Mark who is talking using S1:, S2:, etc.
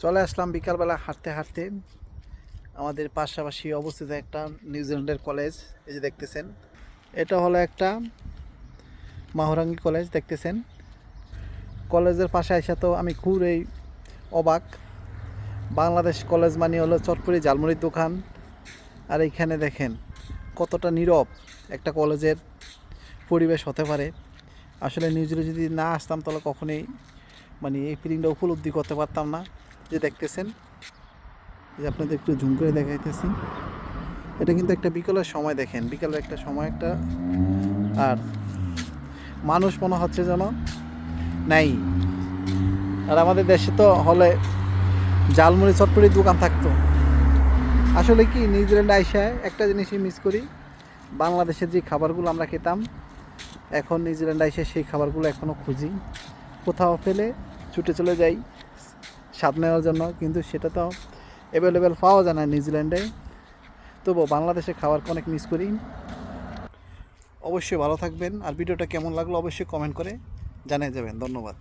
S1: চলে আসলাম বিকালবেলা হাঁটতে হাঁটতে আমাদের পাশাপাশি অবস্থিত একটা নিউজিল্যান্ডের কলেজ। এই যে দেখতেছেন, এটা হলো একটা মাহুরাঙ্গি কলেজ। দেখতেছেন কলেজের পাশে এসে তো আমি খুবই অবাক। বাংলাদেশ কলেজ মানে হলো চটপুরি ঝালমুড়ির দোকান। আর এইখানে দেখেন কতটা নীরব একটা কলেজের পরিবেশ হতে পারে। আসলে নিউজিল্যান্ডে যদি না আসতাম তাহলে কখনোই মানে এই ফিলিংটা উপলব্ধি করতে পারতাম না। যে দেখতেছেন, যে আপনাদের একটু ঝুম করে দেখাইতেছি, এটা কিন্তু একটা বিকেলের সময়। দেখেন বিকেলের একটা সময় একটা, আর মানুষ মনে হচ্ছে যেন নাই। আর আমাদের দেশে তো হলে ঝালমুড়ি চটপটির দোকান থাকতো। আসলে কি নিউজিল্যান্ডে আইসায় একটা জিনিসই মিস করি, বাংলাদেশের যে খাবারগুলো আমরা খেতাম, এখন নিউজিল্যান্ডে আইসে সেই খাবারগুলো এখনও খুঁজি। কোথাও পেলে ছুটে চলে যাই স্বাদ নেওয়ার জন্য, কিন্তু সেটা তো অ্যাভেলেবেল পাওয়া যায় না নিউজিল্যান্ডে। তবু বাংলাদেশের খাবারকে অনেক মিস করি। অবশ্যই ভালো থাকবেন, আর ভিডিওটা কেমন লাগলো অবশ্যই কমেন্ট করে জানিয়ে যাবেন। ধন্যবাদ।